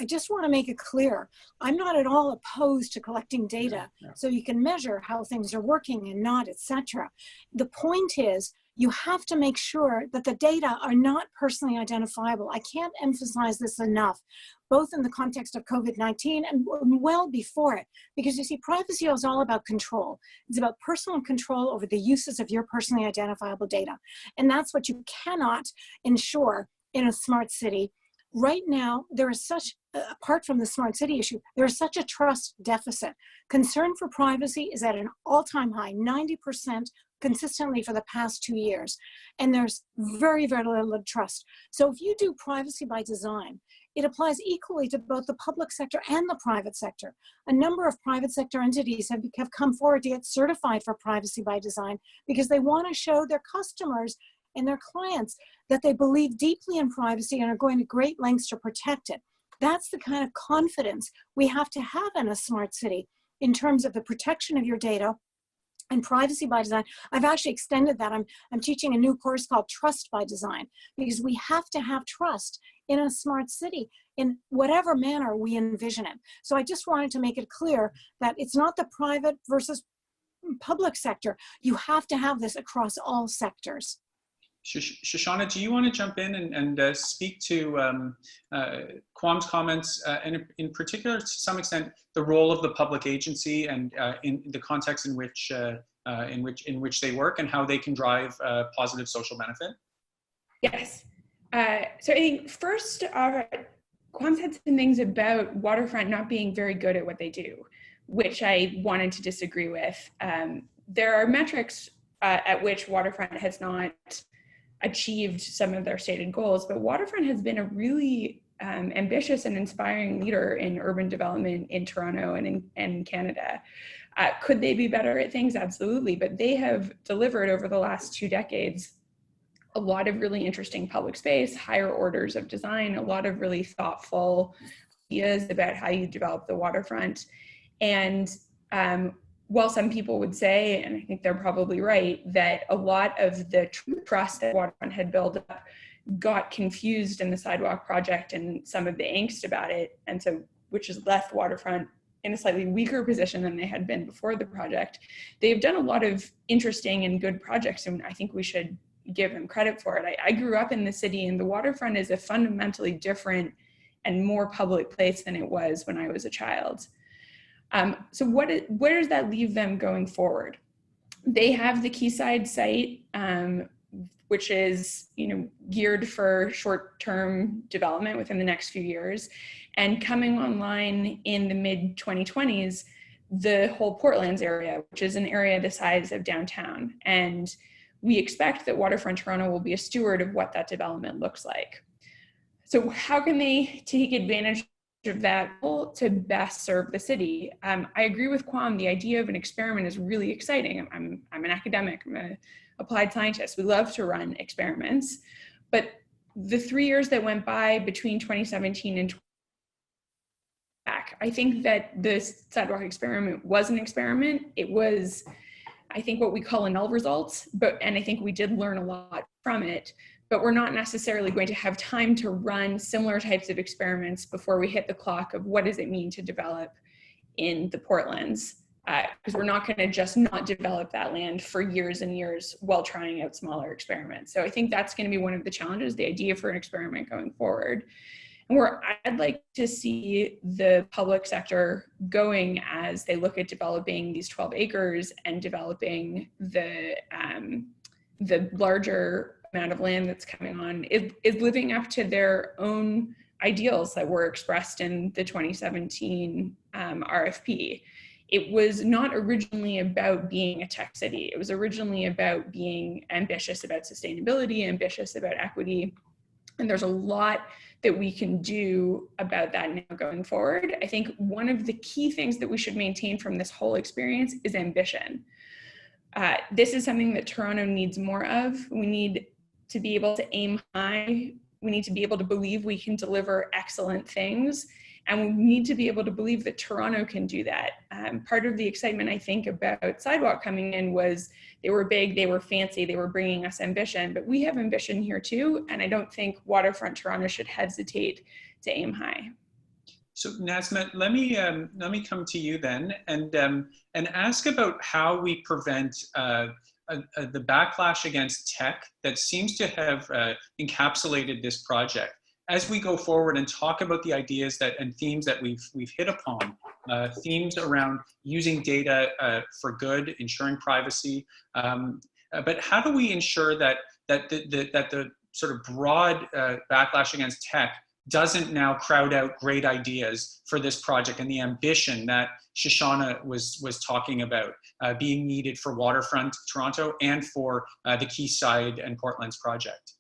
just want to make it clear, I'm not at all opposed to collecting data so you can measure how things are working and not, etc. The point is, you have to make sure that the data are not personally identifiable. I can't emphasize this enough, both in the context of COVID-19 and well before it, because you see, privacy is all about control. It's about personal control over the uses of your personally identifiable data. And that's what you cannot ensure in a smart city. Right now, there is such, apart from the smart city issue, there is such a trust deficit. Concern for privacy is at an all-time high, 90% consistently for the past 2 years. And there's very, very little trust. So if you do privacy by design, it applies equally to both the public sector and the private sector. A number of private sector entities have come forward to get certified for privacy by design because they want to show their customers and their clients that they believe deeply in privacy and are going to great lengths to protect it. That's the kind of confidence we have to have in a smart city in terms of the protection of your data and privacy by design. I've actually extended that. I'm teaching a new course called Trust by Design, because we have to have trust in a smart city in whatever manner we envision it. So I just wanted to make it clear that it's not the private versus public sector. You have to have this across all sectors. Shoshana, do you want to jump in and speak to Kwame's comments, and in particular, to some extent, the role of the public agency and in the context in which they work and how they can drive positive social benefit? Yes. So I think first, Kwame said some things about Waterfront not being very good at what they do, which I wanted to disagree with. There are metrics at which Waterfront has not achieved some of their stated goals, but Waterfront has been a really ambitious and inspiring leader in urban development in Toronto and in Canada. Could they be better at things? Absolutely, but they have delivered over the last 2 decades a lot of really interesting public space, higher orders of design, a lot of really thoughtful ideas about how you develop the waterfront. And while some people would say, and I think they're probably right, that a lot of the trust that Waterfront had built up got confused in the Sidewalk project and some of the angst about it, and so which has left Waterfront in a slightly weaker position than they had been before the project. They've done a lot of interesting and good projects, and I think we should give them credit for it. I grew up in the city, and the Waterfront is a fundamentally different and more public place than it was when I was a child. So where does that leave them going forward? They have the Quayside site, which is geared for short-term development within the next few years, and coming online in the mid-2020s, the whole Portlands area, which is an area the size of downtown. And we expect that Waterfront Toronto will be a steward of what that development looks like. So how can they take advantage of that to best serve the city? I agree with Kwame. The idea of an experiment is really exciting. I'm an academic. I'm an applied scientist. We love to run experiments. But the 3 years that went by between 2017 and I think that the Sidewalk experiment was an experiment. It was, I think, what we call a null result, and I think we did learn a lot from it. But we're not necessarily going to have time to run similar types of experiments before we hit the clock of what does it mean to develop in the Portlands, because we're not going to just not develop that land for years and years while trying out smaller experiments. So I think that's going to be one of the challenges, the idea for an experiment going forward. And where I'd like to see the public sector going as they look at developing these 12 acres and developing the the larger amount of land that's coming on is living up to their own ideals that were expressed in the 2017 RFP. It was not originally about being a tech city. It was originally about being ambitious about sustainability, ambitious about equity. And there's a lot that we can do about that now going forward. I think one of the key things that we should maintain from this whole experience is ambition. This is something that Toronto needs more of. We need to be able to aim high. We need to be able to believe we can deliver excellent things. And we need to be able to believe that Toronto can do that. Part of the excitement, I think, about Sidewalk coming in was they were big, they were fancy, they were bringing us ambition, but we have ambition here too. And I don't think Waterfront Toronto should hesitate to aim high. So Nasma, let me come to you then and ask about how we prevent the backlash against tech that seems to have encapsulated this project. As we go forward and talk about the ideas and themes that we've hit upon, themes around using data for good, ensuring privacy, but how do we ensure that the sort of broad backlash against tech doesn't now crowd out great ideas for this project and the ambition that Shoshanna was talking about being needed for Waterfront Toronto and for the Quayside and Portlands project?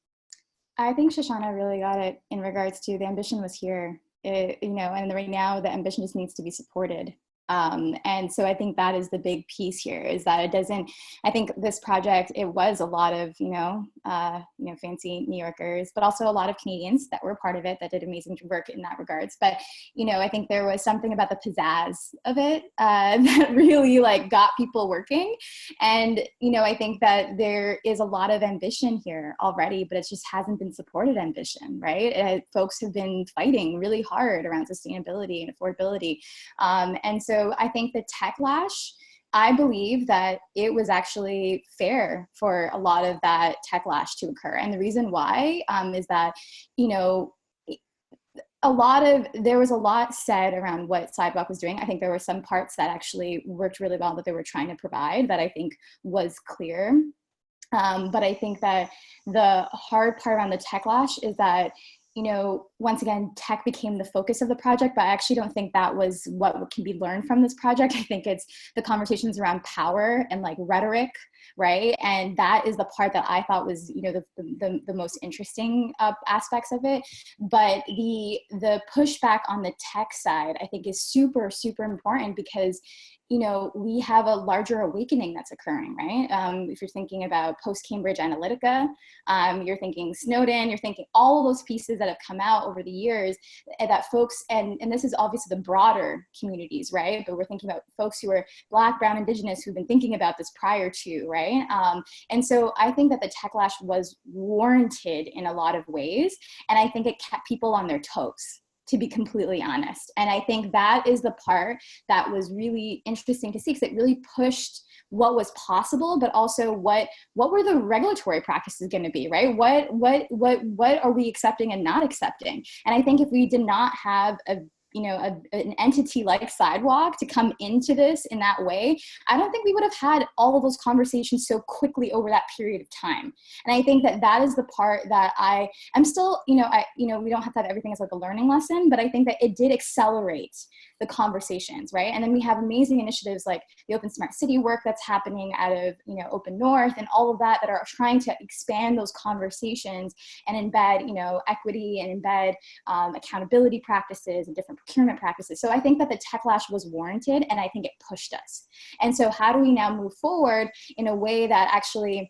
I think Shoshanna really got it in regards to the ambition was here, and right now the ambition just needs to be supported. And so I think that is the big piece here, is that it doesn't, I think this project, it was a lot of, fancy New Yorkers, but also a lot of Canadians that were part of it that did amazing work in that regards. But, I think there was something about the pizzazz of it that really got people working. And, I think that there is a lot of ambition here already, but it just hasn't been supported ambition, right? Folks have been fighting really hard around sustainability and affordability. And so I think the techlash, I believe that it was actually fair for a lot of that techlash to occur. And the reason why is that, there was a lot said around what Sidewalk was doing. I think there were some parts that actually worked really well that they were trying to provide that I think was clear. But I think that the hard part around the techlash is that once again, tech became the focus of the project, but I actually don't think that was what can be learned from this project. I think it's the conversations around power and rhetoric, right? And that is the part that I thought was, the most interesting aspects of it. But the pushback on the tech side, I think is super, super important because we have a larger awakening that's occurring, right? If you're thinking about post-Cambridge Analytica, you're thinking Snowden, you're thinking all of those pieces that have come out over the years that folks, and this is obviously the broader communities, right? But we're thinking about folks who are Black, Brown, Indigenous who've been thinking about this prior to, right? And so I think that the techlash was warranted in a lot of ways. And I think it kept people on their toes, to be completely honest. And I think that is the part that was really interesting to see, because it really pushed what was possible, but also what were the regulatory practices going to be, right? What are we accepting and not accepting? And I think if we did not have an entity like Sidewalk to come into this in that way, I don't think we would have had all of those conversations so quickly over that period of time. And I think that is the part that I'm still, we don't have to have everything as a learning lesson, but I think that it did accelerate the conversations, right? And then we have amazing initiatives like the Open Smart City work that's happening out of, Open North and all of that are trying to expand those conversations and embed, equity and embed accountability practices and different procurement practices. So I think that the techlash was warranted, and I think it pushed us. And so how do we now move forward in a way that actually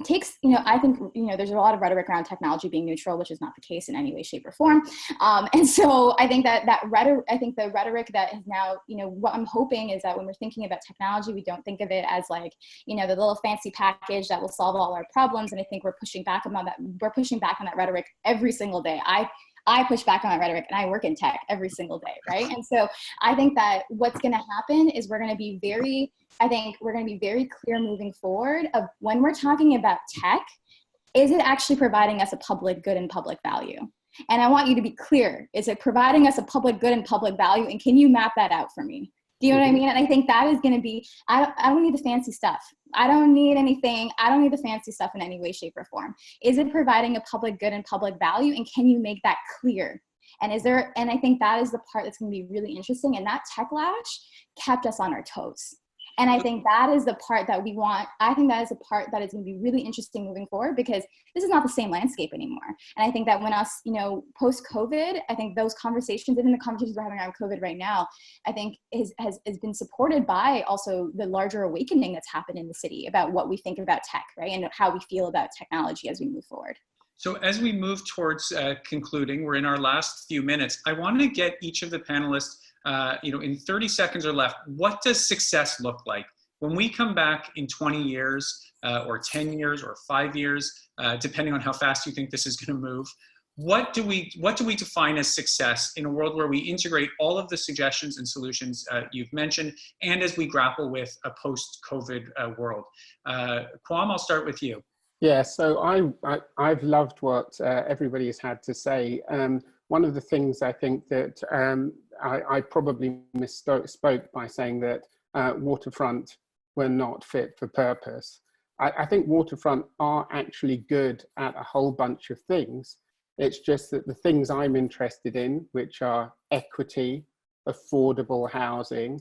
takes, I think, there's a lot of rhetoric around technology being neutral, which is not the case in any way, shape, or form. And so I think that the rhetoric that is now, what I'm hoping is that when we're thinking about technology, we don't think of it as the little fancy package that will solve all our problems. And I think we're pushing back on that. We're pushing back on that rhetoric every single day. I push back on that rhetoric, and I work in tech every single day, right? And so I think that what's going to happen is we're going to be very clear moving forward of when we're talking about tech, is it actually providing us a public good and public value? And I want you to be clear, is it providing us a public good and public value? And can you map that out for me? Do you know what I mean? And I think that is going to be, I don't need the fancy stuff. I don't need anything. I don't need the fancy stuff in any way, shape, or form. Is it providing a public good and public value? And can you make that clear? And I think that is the part that's going to be really interesting. And that techlash kept us on our toes. And I think that is the part that we want. I think that is the part that is going to be really interesting moving forward, because this is not the same landscape anymore. And I think that when us, post-COVID, I think those conversations, even the conversations we're having around COVID right now, I think has been supported by also the larger awakening that's happened in the city about what we think about tech, right? And how we feel about technology as we move forward. So as we move towards concluding, we're in our last few minutes. I want to get each of the panelists, in 30 seconds or left, what does success look like? When we come back in 20 years or 10 years or 5 years, depending on how fast you think this is going to move, what do we define as success in a world where we integrate all of the suggestions and solutions you've mentioned, and as we grapple with a post-COVID world? Kwame, I'll start with you. Yeah, so I've loved what everybody has had to say. One of the things I think that I probably misspoke by saying that waterfront were not fit for purpose. I think waterfront are actually good at a whole bunch of things. It's just that the things I'm interested in, which are equity, affordable housing,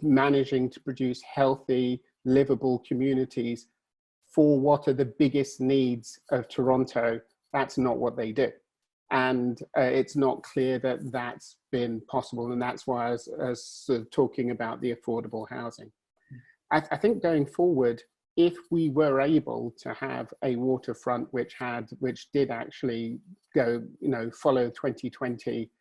managing to produce healthy, livable communities for what are the biggest needs of Toronto, that's not what they do. And it's not clear that that's been possible. And that's why I was sort of talking about the affordable housing. I think going forward, if we were able to have a waterfront which did actually go, follow 2020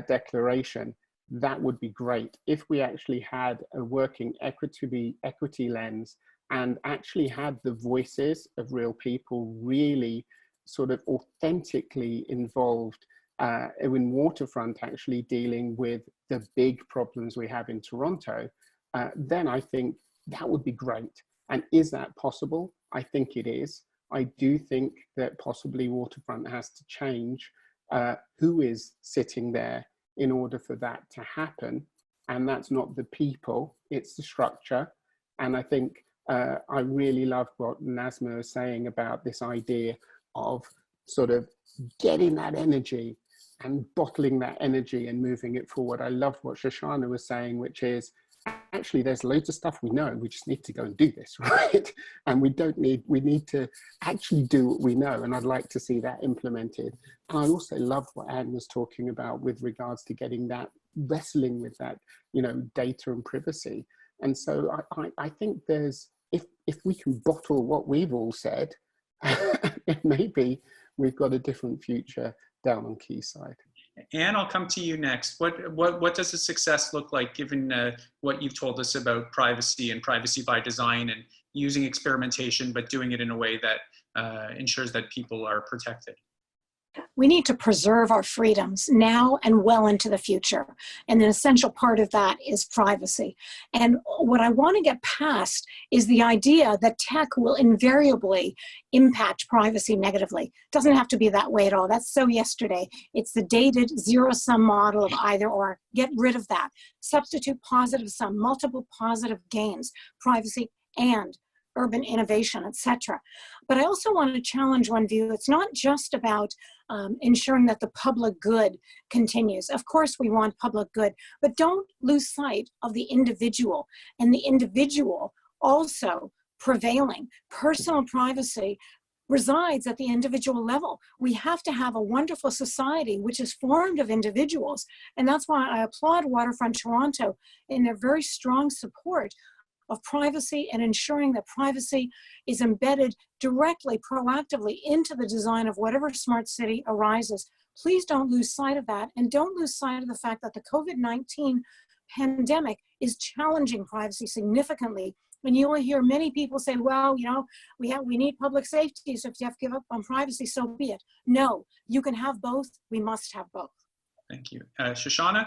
declaration, that would be great. If we actually had a working equity lens and actually had the voices of real people really sort of authentically involved in waterfront, actually dealing with the big problems we have in Toronto, then I think that would be great. And is that possible? I think it is. I do think that possibly waterfront has to change who is sitting there in order for that to happen. And that's not the people, it's the structure. And I think I really loved what Nasma was saying about this idea of sort of getting that energy and bottling that energy and moving it forward. I loved what Shoshanna was saying, which is actually there's loads of stuff we know, we just need to go and do this, right? And we need to actually do what we know. And I'd like to see that implemented. And I also loved what Anne was talking about with regards to getting that, wrestling with that, data and privacy. And so I think there's, if we can bottle what we've all said, maybe we've got a different future down on Quayside. Anne, I'll come to you next. What does a success look like, given what you've told us about privacy and privacy by design and using experimentation, but doing it in a way that ensures that people are protected? We need to preserve our freedoms now and well into the future. And an essential part of that is privacy. And what I want to get past is the idea that tech will invariably impact privacy negatively. It doesn't have to be that way at all. That's so yesterday. It's the dated zero-sum model of either or. Get rid of that. Substitute positive sum, multiple positive gains, privacy and urban innovation, etc. But I also want to challenge one view. It's not just about ensuring that the public good continues. Of course, we want public good, but don't lose sight of the individual, and the individual also prevailing. Personal privacy resides at the individual level. We have to have a wonderful society which is formed of individuals. And that's why I applaud Waterfront Toronto in their very strong support of privacy and ensuring that privacy is embedded directly, proactively into the design of whatever smart city arises. Please don't lose sight of that, and don't lose sight of the fact that the COVID-19 pandemic is challenging privacy significantly. And you will hear many people say, well, we need public safety, so if you have to give up on privacy, so be it. No, you can have both. We must have both. Thank you. Shoshanna?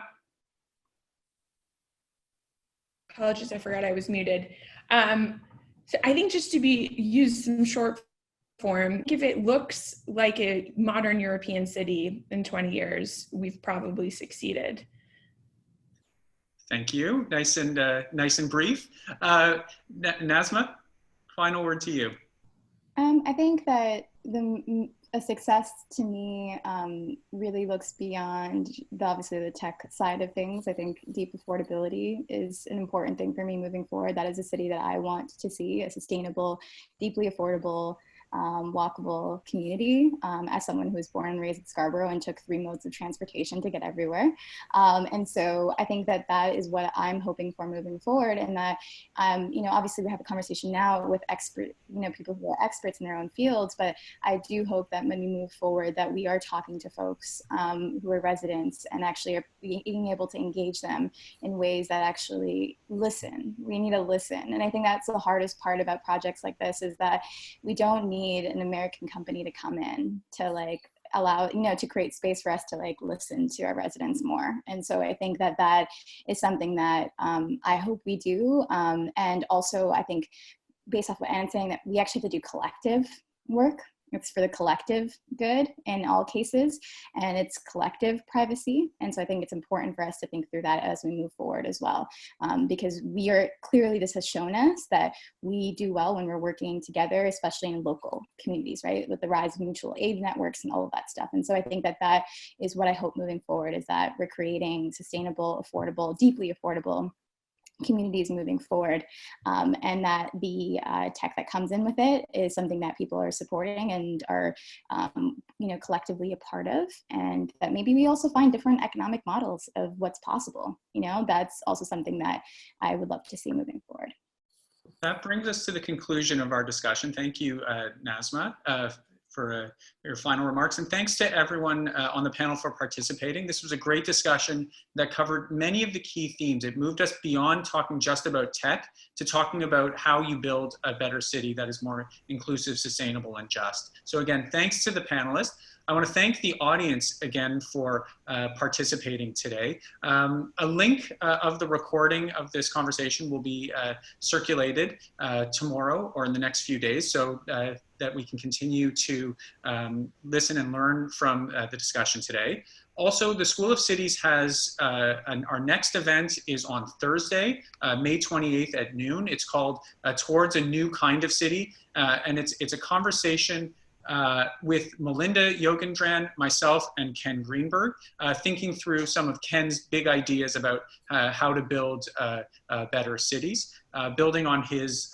Apologies, I forgot I was muted. So I think just to use some short form, if it looks like a modern European city in 20 years, we've probably succeeded. Thank you. Nice and brief. Nasma, final word to you. I think that a success to me really looks beyond obviously the tech side of things. I think deep affordability is an important thing for me moving forward. That is a city that I want to see, a sustainable, deeply affordable, walkable community, as someone who was born and raised in Scarborough and took 3 modes of transportation to get everywhere. And so I think that that is what I'm hoping for moving forward, and that, you know, obviously we have a conversation now with people who are experts in their own fields, but I do hope that when we move forward that we are talking to folks who are residents and actually are being able to engage them in ways that actually listen. We need to listen. And I think that's the hardest part about projects like this, is that we don't need an American company to come in to like allow, you know, to create space for us to like listen to our residents more. And so I think that that is something that I hope we do. And also I think based off what Anne's saying, that we actually have to do collective work. It's for the collective good in all cases, and it's collective privacy. And so I think it's important for us to think through that as we move forward as well, because we are clearly, this has shown us that we do well when we're working together, especially in local communities, right? With the rise of mutual aid networks and all of that stuff. And so I think that that is what I hope moving forward, is that we're creating sustainable, affordable, deeply affordable communities moving forward, and that the tech that comes in with it is something that people are supporting and are, you know, collectively a part of, and that maybe we also find different economic models of what's possible. You know, that's also something that I would love to see moving forward. That brings us to the conclusion of our discussion. Thank you, Nasma, for your final remarks. And thanks to everyone on the panel for participating. This was a great discussion that covered many of the key themes. It moved us beyond talking just about tech to talking about how you build a better city that is more inclusive, sustainable, and just. So again, thanks to the panelists. I want to thank the audience again for participating today. A link of the recording of this conversation will be circulated tomorrow or in the next few days, so that we can continue to listen and learn from the discussion today. Also, the School of Cities has, our next event is on Thursday, May 28th at noon. It's called Towards a New Kind of City, and it's a conversation with Melinda Yogendran, myself, and Ken Greenberg, thinking through some of Ken's big ideas about how to build better cities, building on his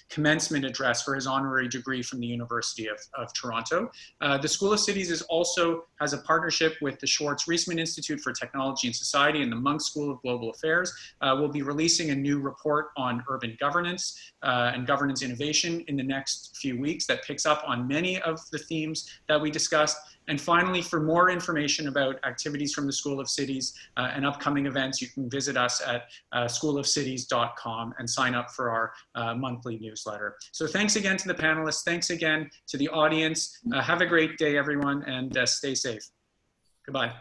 commencement address for his honorary degree from the University of Toronto. The School of Cities also has a partnership with the Schwartz-Reisman Institute for Technology and Society and the Munk School of Global Affairs. We'll be releasing a new report on urban governance and governance innovation in the next few weeks that picks up on many of the themes that we discussed. And finally, for more information about activities from the School of Cities and upcoming events, you can visit us at schoolofcities.com and sign up for our monthly newsletter. So thanks again to the panelists. Thanks again to the audience. Have a great day, everyone, and stay safe. Goodbye.